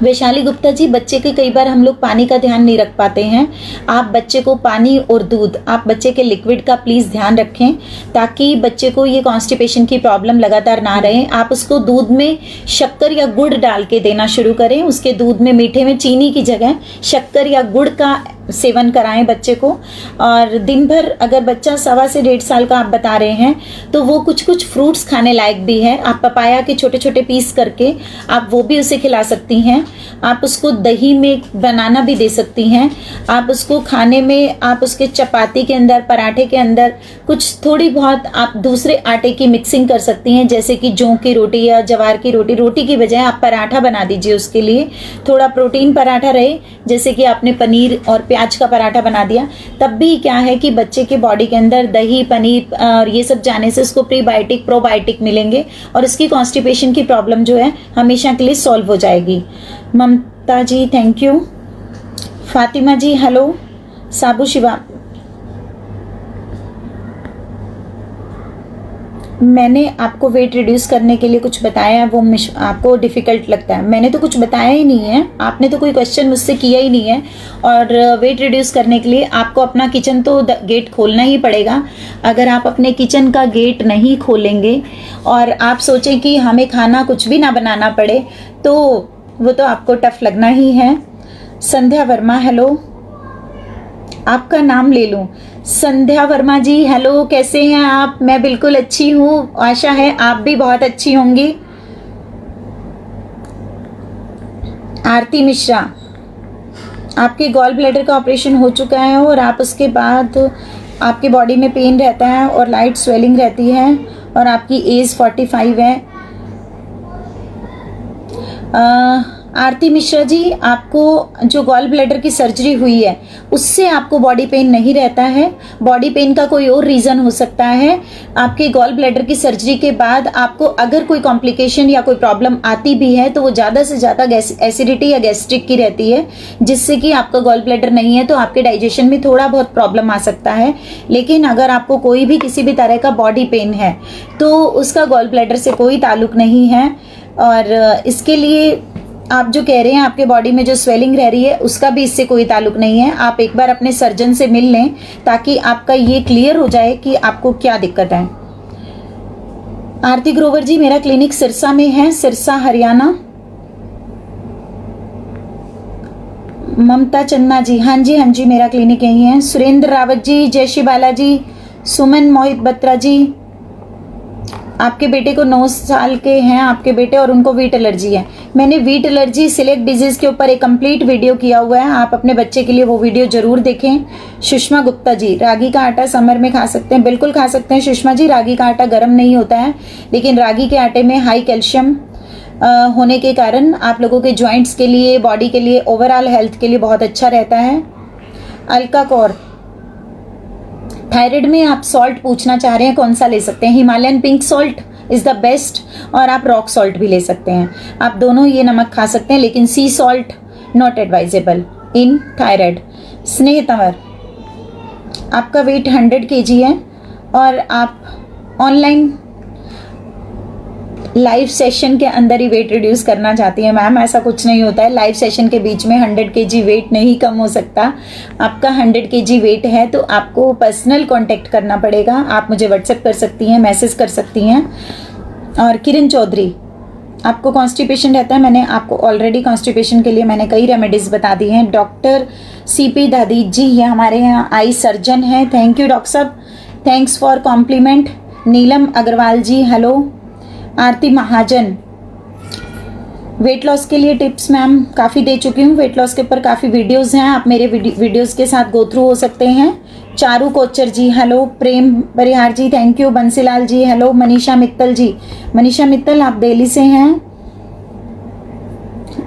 वैशाली गुप्ता जी, बच्चे के कई बार हम लोग पानी का ध्यान नहीं रख पाते हैं। आप बच्चे को पानी और दूध, आप बच्चे के लिक्विड का प्लीज़ ध्यान रखें ताकि बच्चे को ये कॉन्स्टिपेशन की प्रॉब्लम लगातार ना रहे। आप उसको दूध में शक्कर या गुड़ डाल के देना शुरू करें। उसके दूध में मीठे में चीनी की जगह शक्कर या गुड़ का सेवन कराएं बच्चे को। और दिन भर अगर बच्चा 1.25 से 1.5 साल का आप बता रहे हैं तो वो कुछ कुछ फ्रूट्स खाने लायक भी है। आप पपाया के छोटे छोटे पीस करके आप वो भी उसे खिला सकती हैं। आप उसको दही में बनाना भी दे सकती हैं। आप उसको खाने में, आप उसके चपाती के अंदर, पराठे के अंदर कुछ थोड़ी बहुत आप दूसरे आटे की मिक्सिंग कर सकती हैं, जैसे कि जौ की रोटी या जवार की रोटी। रोटी की बजाय आप पराठा बना दीजिए उसके लिए, थोड़ा प्रोटीन पराठा रहे, जैसे कि आपने पनीर और प्याज का पराठा बना दिया। तब भी क्या है कि बच्चे के बॉडी के अंदर दही, पनीर और ये सब जाने से उसको प्रीबायोटिक, प्रोबायोटिक मिलेंगे और उसकी कॉन्स्टिपेशन की प्रॉब्लम जो है हमेशा के लिए सॉल्व हो जाएगी। Mamta ji, thank you. Fatima ji, hello. Sabu Shiva, मैंने आपको वेट रिड्यूस करने के लिए कुछ बताया, वो आपको डिफ़िकल्ट लगता है। मैंने तो कुछ बताया ही नहीं है, आपने तो कोई क्वेश्चन मुझसे किया ही नहीं है। और वेट रिड्यूस करने के लिए आपको अपना किचन तो गेट खोलना ही पड़ेगा। अगर आप अपने किचन का गेट नहीं खोलेंगे और आप सोचें कि हमें खाना कुछ भी ना बनाना पड़े तो वो तो आपको टफ लगना ही है। संध्या वर्मा, हेलो। आपका नाम ले लूं? संध्या वर्मा जी, हेलो, कैसे हैं आप? मैं बिल्कुल अच्छी हूँ, आशा है आप भी बहुत अच्छी होंगी। आरती मिश्रा, आपके गॉल ब्लैडर का ऑपरेशन हो चुका है और आप उसके बाद आपके बॉडी में पेन रहता है और लाइट स्वेलिंग रहती है और आपकी एज 45 है। आरती मिश्रा जी, आपको जो गॉल ब्लैडर की सर्जरी हुई है उससे आपको बॉडी पेन नहीं रहता है। बॉडी पेन का कोई और रीज़न हो सकता है। आपके गॉल ब्लैडर की सर्जरी के बाद आपको अगर कोई कॉम्प्लिकेशन या कोई प्रॉब्लम आती भी है तो वो ज़्यादा से ज़्यादा एसिडिटी या गैस्ट्रिक की रहती है, जिससे कि आपका गॉल ब्लैडर नहीं है तो आपके डाइजेशन में थोड़ा बहुत प्रॉब्लम आ सकता है। लेकिन अगर आपको कोई भी किसी भी तरह का बॉडी पेन है तो उसका गॉल ब्लैडर से कोई ताल्लुक नहीं है। और इसके लिए आप जो कह रहे हैं आपके बॉडी में जो स्वेलिंग रह रही है उसका भी इससे कोई ताल्लुक नहीं है। आप एक बार अपने सर्जन से मिल लें ताकि आपका ये क्लियर हो जाए कि आपको क्या दिक्कत है। आरती ग्रोवर जी, मेरा क्लिनिक सिरसा में है, सिरसा हरियाणा। ममता चन्ना जी, हाँ जी हाँ जी, मेरा क्लिनिक यही है। सुरेंद्र रावत जी, जय श्री बालाजी। सुमन मोहित बत्रा जी, आपके बेटे को 9 साल के हैं आपके बेटे और उनको वीट एलर्जी है। मैंने वीट एलर्जी सिलेक्ट डिजीज के ऊपर एक कंप्लीट वीडियो किया हुआ है, आप अपने बच्चे के लिए वो वीडियो जरूर देखें। सुषमा गुप्ता जी, रागी का आटा समर में खा सकते हैं? बिल्कुल खा सकते हैं सुषमा जी, रागी का आटा गर्म नहीं होता है, लेकिन रागी के आटे में हाई कैल्शियम होने के कारण आप लोगों के जॉइंट्स के लिए, बॉडी के लिए, ओवरऑल हेल्थ के लिए बहुत अच्छा रहता है। अलका कौर, थायराइड में आप सॉल्ट पूछना चाह रहे हैं, कौन सा ले सकते हैं? Himalayan pink salt is the best, और आप रॉक सॉल्ट भी ले सकते हैं। आप दोनों ये नमक खा सकते हैं, लेकिन सी salt not advisable in thyroid. स्नेह तंवर, आपका वेट 100 kg है और आप ऑनलाइन लाइव सेशन के अंदर ही वेट रिड्यूस करना चाहती है। मैम ऐसा कुछ नहीं होता है, लाइव सेशन के बीच में 100 kg वेट नहीं कम हो सकता। आपका 100 kg वेट है तो आपको पर्सनल कांटेक्ट करना पड़ेगा। आप मुझे व्हाट्सएप कर सकती हैं, मैसेज कर सकती हैं। और किरण चौधरी, आपको कॉन्स्टिपेशन रहता है? मैंने आपको ऑलरेडी कॉन्स्टिपेशन के लिए मैंने कई रेमेडीज बता दी हैं। डॉक्टर CP दादी जी, ये हमारे यहाँ आई सर्जन हैं। थैंक यू डॉक्टर साहब, thanks for compliment. Neelam Agarwal ji, hello. Aarti Mahajan, weight loss के लिए टिप्स मैम काफ़ी दे चुकी हूँ, वेट लॉस के ऊपर काफ़ी वीडियोस हैं, आप मेरे वीडियोस के साथ गो थ्रू हो सकते हैं। Charu Kochar ji, hello. Prem Parihar ji, thank you. Bansilal ji, hello. Manisha Mittal ji, Manisha Mittal आप दिल्ली से हैं।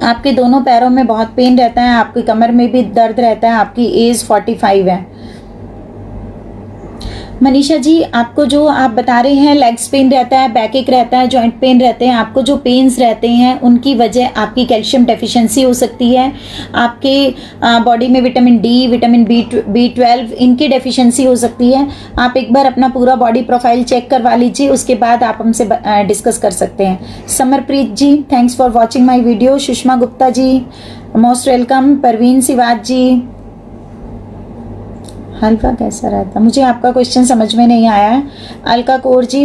आपके दोनों पैरों में बहुत पेन रहता है, आपकी कमर में भी दर्द रहता है, आपकी एज 45 है। मनीषा जी, आपको जो आप बता रहे हैं लेग्स पेन रहता है, बैक एक रहता है, जॉइंट पेन रहते हैं, आपको जो पेन्स रहते हैं उनकी वजह आपकी कैल्शियम डेफिशिएंसी हो सकती है। आपके बॉडी में विटामिन डी, विटामिन B12 इनकी डेफिशिएंसी हो सकती है। आप एक बार अपना पूरा बॉडी प्रोफाइल चेक करवा लीजिए, उसके बाद आप हमसे डिस्कस कर सकते हैं। Samarpreet ji, thanks for watching my video. Sushma Gupta ji, most welcome. Parveen Siwaj ji, हल्का कैसा रहता? मुझे आपका क्वेश्चन समझ में नहीं आया है। Alka Kaur ji,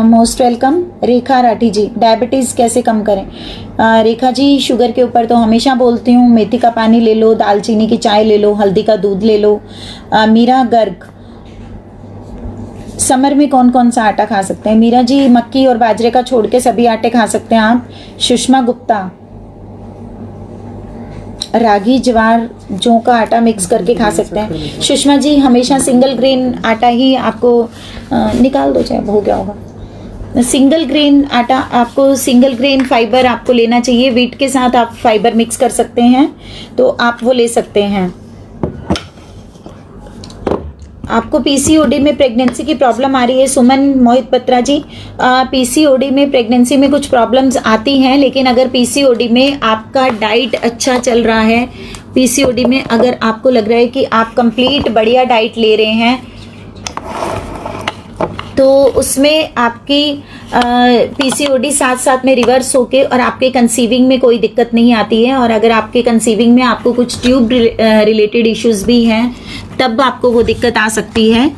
most welcome. रेखा राठी जी, डायबिटीज़ कैसे कम करें? रेखा जी, शुगर के ऊपर तो हमेशा बोलती हूँ, मेथी का पानी ले लो, दालचीनी की चाय ले लो, हल्दी का दूध ले लो। मीरा गर्ग, समर में कौन कौन सा आटा खा सकते हैं? मीरा जी, मक्की और बाजरे का छोड़ के सभी आटे खा सकते हैं आप। सुषमा गुप्ता, रागी, ज्वार, जौ का आटा मिक्स करके खा सकते हैं। सुषमा जी, हमेशा सिंगल ग्रेन आटा ही आपको निकाल दो, चाहे हो गया होगा। सिंगल ग्रेन आटा आपको, सिंगल ग्रेन फाइबर आपको लेना चाहिए। वीट के साथ आप फाइबर मिक्स कर सकते हैं, तो आप वो ले सकते हैं। आपको PCOD में प्रेगनेंसी की प्रॉब्लम आ रही है? सुमन मोहित बत्रा जी, PCOD में प्रेगनेंसी में कुछ प्रॉब्लम्स आती हैं, लेकिन अगर PCOD में आपका डाइट अच्छा चल रहा है, PCOD में अगर आपको लग रहा है कि आप कंप्लीट बढ़िया डाइट ले रहे हैं, तो उसमें आपकी PCOD साथ साथ में रिवर्स होके और आपके कंसीविंग में कोई दिक्कत नहीं आती है। और अगर आपके कंसीविंग में आपको कुछ ट्यूब रिलेटेड इश्यूज भी हैं, तब आपको वो दिक्कत आ सकती है।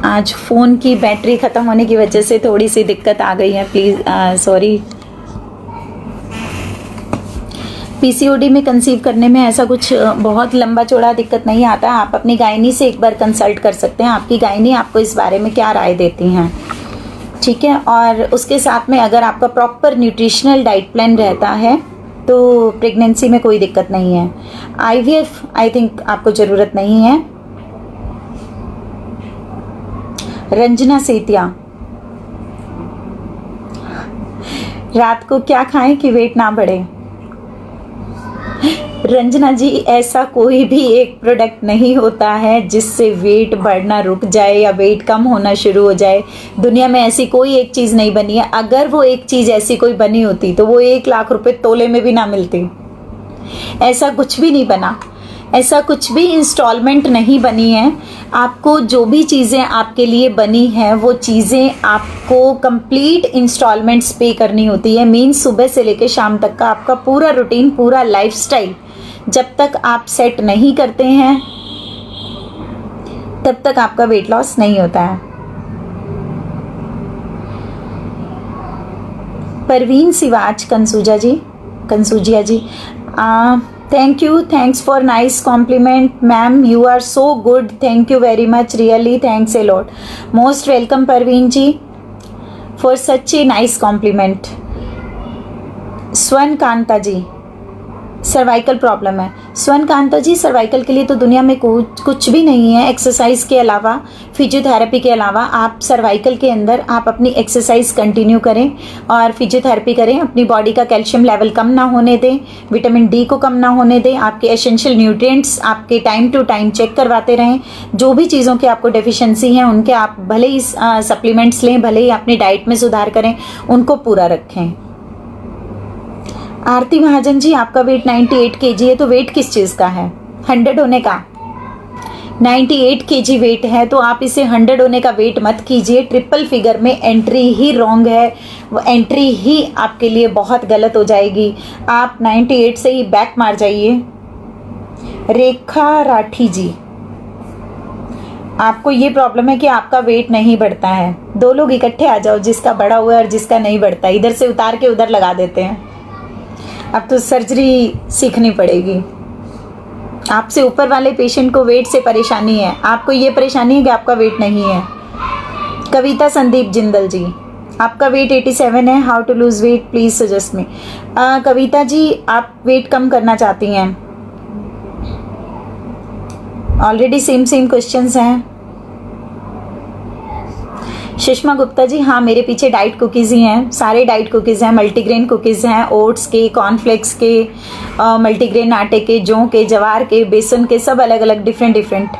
आज फ़ोन की बैटरी ख़त्म होने की वजह से थोड़ी सी दिक्कत आ गई है, प्लीज़ सॉरी। PCOD में कंसीव करने में ऐसा कुछ बहुत लंबा चौड़ा दिक्कत नहीं आता। आप अपनी गायनी से एक बार कंसल्ट कर सकते हैं, आपकी गायनी आपको इस बारे में क्या राय देती हैं, ठीक है। और उसके साथ में अगर आपका प्रॉपर न्यूट्रिशनल डाइट प्लान रहता है तो प्रेगनेंसी में कोई दिक्कत नहीं है। IVF आई थिंक आपको ज़रूरत नहीं है। रंजना सेतिया, रात को क्या खाएं कि वेट ना बढ़े? रंजना जी, ऐसा कोई भी एक प्रोडक्ट नहीं होता है जिससे वेट बढ़ना रुक जाए या वेट कम होना शुरू हो जाए। दुनिया में ऐसी कोई एक चीज़ नहीं बनी है। अगर वो एक चीज़ ऐसी कोई बनी होती तो वो 1 लाख रुपए तोले में भी ना मिलती। ऐसा कुछ भी नहीं बना, ऐसा कुछ भी इंस्टॉलमेंट नहीं बनी है। आपको जो भी चीज़ें आपके लिए बनी हैं वो चीज़ें आपको कंप्लीट इंस्टॉलमेंट्स पे करनी होती है। मीन्स सुबह से लेकर शाम तक का आपका पूरा रूटीन, पूरा लाइफस्टाइल जब तक आप सेट नहीं करते हैं तब तक आपका वेट लॉस नहीं होता है। Parveen Siwach Kansujia ji, thank you, thanks for nice compliment ma'am, you are so good, thank you very much, really thanks a lot, most welcome Parveen ji for such a nice compliment. Swarn Kanta ji, cervical problem है। स्वर्ण कांता जी, cervical के लिए तो दुनिया में कुछ भी नहीं है एक्सरसाइज के अलावा, फिजियोथेरेपी के अलावा। आप सर्वाइकल के अंदर आप अपनी एक्सरसाइज कंटिन्यू करें और फिजियोथेरेपी करें, अपनी बॉडी का कैल्शियम लेवल कम ना होने दें, विटामिन डी को कम ना होने दें, आपके एसेंशियल न्यूट्रिएंट्स आपके टाइम टू टाइम चेक करवाते रहें। जो भी चीज़ों की आपको डेफिशिएंसी है उनके आप भले ही सप्लीमेंट्स लें, भले ही अपनी डाइट में सुधार करें, उनको पूरा रखें। आरती महाजन जी, आपका वेट 98 केजी है, तो वेट किस चीज़ का है? 100 होने का। 98 केजी वेट है तो आप इसे 100 होने का वेट मत कीजिए। ट्रिपल फिगर में एंट्री ही रॉन्ग है, वो एंट्री ही आपके लिए बहुत गलत हो जाएगी। आप 98 से ही बैक मार जाइए। रेखा राठी जी, आपको ये प्रॉब्लम है कि आपका वेट नहीं बढ़ता है। दो लोग इकट्ठे आ जाओ, जिसका बढ़ा हुआ है और जिसका नहीं बढ़ता, इधर से उतार के उधर लगा देते हैं। अब तो सर्जरी सीखनी पड़ेगी। आपसे ऊपर वाले पेशेंट को वेट से परेशानी है, आपको ये परेशानी है कि आपका वेट नहीं है। कविता संदीप जिंदल जी, आपका वेट 87 है, how to lose weight please suggest me. Kavita ji, आप वेट कम करना चाहती हैं? ऑलरेडी सेम क्वेश्चंस हैं। सुषमा गुप्ता जी, हाँ मेरे पीछे डाइट कुकीज़ ही हैं, सारे डाइट कुकीज़ हैं, मल्टीग्रेन कुकीज़ हैं, ओट्स के, कॉर्नफ्लेक्स के, मल्टीग्रेन आटे के, जौ के, जवार के, बेसन के, सब अलग अलग डिफरेंट।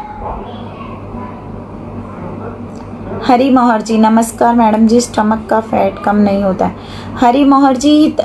हरी मोहर जी, नमस्कार मैडम जी, स्टमक का फैट कम नहीं होता है। हरी मोहर जी,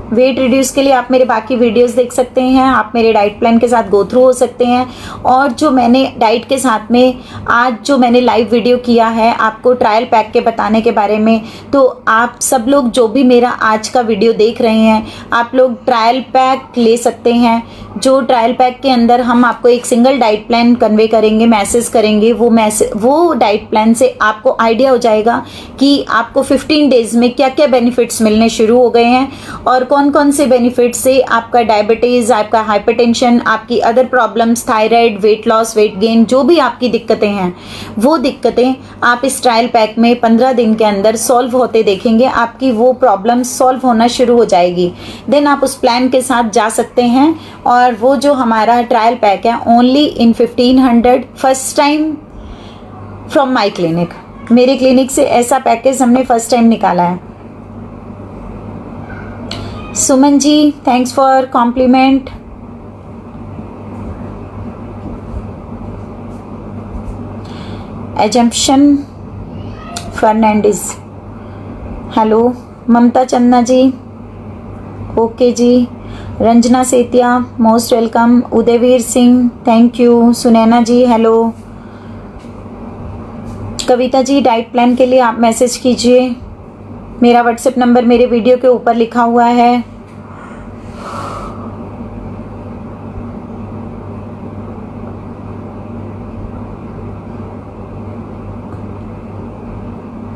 वेट रिड्यूस के लिए आप मेरे बाकी वीडियोस देख सकते हैं, आप मेरे डाइट प्लान के साथ गो थ्रू हो सकते हैं। और जो मैंने डाइट के साथ में आज जो मैंने लाइव वीडियो किया है आपको ट्रायल पैक के बताने के बारे में, तो आप सब लोग जो भी मेरा आज का वीडियो देख रहे हैं, आप लोग ट्रायल पैक ले सकते हैं। जो ट्रायल पैक के अंदर हम आपको एक सिंगल डाइट प्लान कन्वे करेंगे, मैसेज करेंगे, वो डाइट प्लान से आपको आइडिया हो जाएगा कि आपको 15 डेज में क्या क्या बेनिफिट्स मिलने शुरू हो गए हैं और कौन कौन से बेनिफिट से आपका डायबिटीज़, आपका हाइपरटेंशन, आपकी other problems, thyroid, weight loss, weight gain, जो भी आपकी दिक्कतें हैं, वो दिक्कतें आप इस ट्रायल पैक में 15 दिन के अंदर सॉल्व होते देखेंगे। आपकी वो प्रॉब्लम्स सॉल्व होना शुरू हो जाएगी। देन आप उस प्लान के साथ जा सकते हैं। और वो जो हमारा ट्रायल पैक है, only in 1500 first time from my clinic, मेरे क्लिनिक से ऐसा पैकेज हमने फर्स्ट टाइम निकाला है। Suman ji, thanks for compliment. Assumption Fernandes, hello. Mamta Channa ji, okay जी। Ranjana Setia, most welcome. Udayveer Singh, thank you. Sunaina ji, hello. Kavita ji, diet plan के लिए आप मैसेज कीजिए, मेरा व्हाट्सएप नंबर मेरे वीडियो के ऊपर लिखा हुआ है।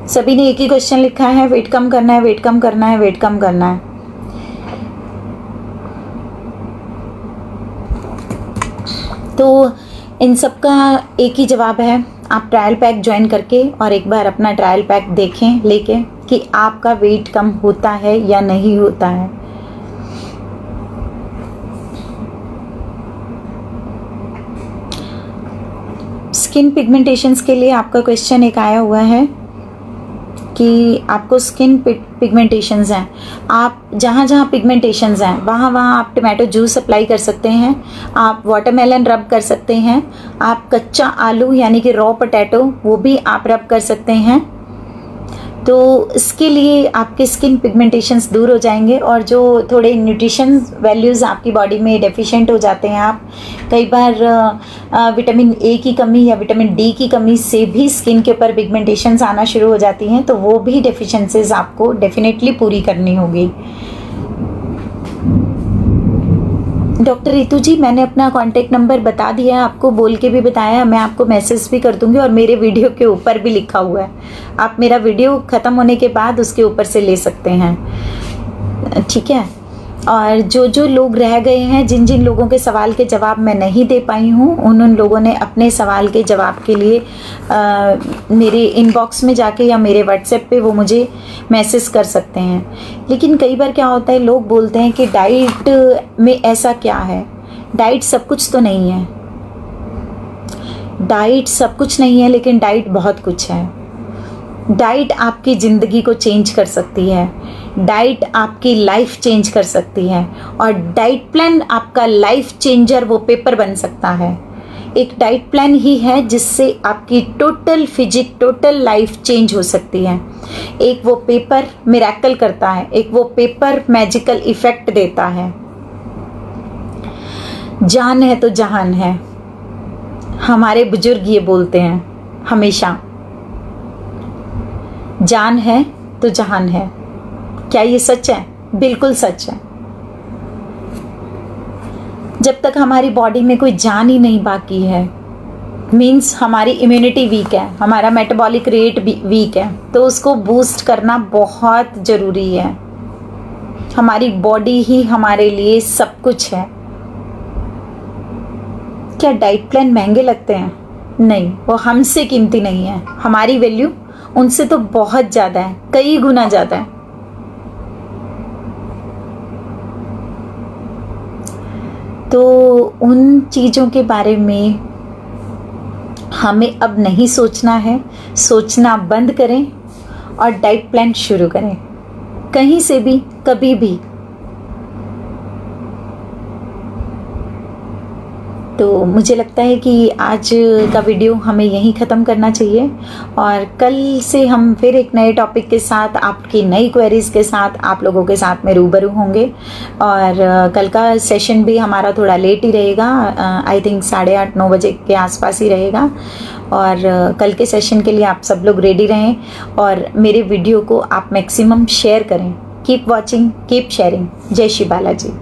सभी ने एक ही क्वेश्चन लिखा है, वेट कम करना है, वेट कम करना है, वेट कम करना है। तो इन सब का एक ही जवाब है, आप ट्रायल पैक ज्वाइन करके और एक बार अपना ट्रायल पैक देखें लेके कि आपका वेट कम होता है या नहीं होता है। स्किन पिगमेंटेशंस के लिए आपका क्वेश्चन एक आया हुआ है कि आपको स्किन पिगमेंटेशंस हैं, आप जहाँ जहाँ पिगमेंटेशंस हैं वहाँ वहाँ आप टमाटो जूस अप्लाई कर सकते हैं, आप वाटरमेलन रब कर सकते हैं, आप कच्चा आलू यानी कि रॉ पोटैटो वो भी आप रब कर सकते हैं। तो इसके लिए आपके स्किन पिगमेंटेशंस दूर हो जाएंगे और जो थोड़े न्यूट्रिशन वैल्यूज़ आपकी बॉडी में डेफिशिएंट हो जाते हैं, आप कई बार विटामिन ए की कमी या विटामिन डी की कमी से भी स्किन के ऊपर पिगमेंटेशंस आना शुरू हो जाती हैं, तो वो भी डेफिशिएंसीज आपको डेफिनेटली पूरी करनी होगी। डॉक्टर रितु जी, मैंने अपना कॉन्टैक्ट नंबर बता दिया है आपको, बोल के भी बताया, मैं आपको मैसेज भी कर दूंगी और मेरे वीडियो के ऊपर भी लिखा हुआ है, आप मेरा वीडियो ख़त्म होने के बाद उसके ऊपर से ले सकते हैं, ठीक है। और जो जो लोग रह गए हैं, जिन जिन लोगों के सवाल के जवाब मैं नहीं दे पाई हूँ, उन लोगों ने अपने सवाल के जवाब के लिए मेरे इनबॉक्स में जाके या मेरे व्हाट्सएप पे वो मुझे मैसेज कर सकते हैं। लेकिन कई बार क्या होता है, लोग बोलते हैं कि डाइट में ऐसा क्या है। डाइट सब कुछ तो नहीं है, डाइट सब कुछ नहीं है, लेकिन डाइट बहुत कुछ है। डाइट आपकी ज़िंदगी को चेंज कर सकती है, डाइट आपकी लाइफ चेंज कर सकती है, और डाइट प्लान आपका लाइफ चेंजर वो पेपर बन सकता है। एक डाइट प्लान ही है जिससे आपकी total physique, total life change हो सकती है। एक वो पेपर मिरेकल करता है, एक वो पेपर मैजिकल इफेक्ट देता है। जान है तो जहान है, हमारे बुजुर्ग ये बोलते हैं हमेशा, जान है तो जहान है। क्या ये सच है? बिल्कुल सच है। जब तक हमारी बॉडी में कोई जान ही नहीं बाकी है, मीन्स हमारी इम्यूनिटी वीक है, हमारा मेटाबॉलिक रेट वीक है, तो उसको बूस्ट करना बहुत ज़रूरी है। हमारी बॉडी ही हमारे लिए सब कुछ है। क्या डाइट प्लान महंगे लगते हैं? नहीं, वो हमसे कीमती नहीं है। हमारी वैल्यू उनसे तो बहुत ज़्यादा है, कई गुना ज़्यादा है। तो उन चीज़ों के बारे में हमें अब नहीं सोचना है, सोचना बंद करें और डाइट प्लान शुरू करें, कहीं से भी, कभी भी। तो मुझे लगता है कि आज का वीडियो हमें यहीं ख़त्म करना चाहिए, और कल से हम फिर एक नए टॉपिक के साथ, आपकी नई क्वेरीज़ के साथ आप लोगों के साथ में रूबरू होंगे। और कल का सेशन भी हमारा थोड़ा लेट ही रहेगा, आई थिंक 8:30-9 बजे के आसपास ही रहेगा। और कल के सेशन के लिए आप सब लोग रेडी रहें और मेरे वीडियो को आप मैक्सिमम शेयर करें। Keep watching, keep sharing. जय श्री बालाजी।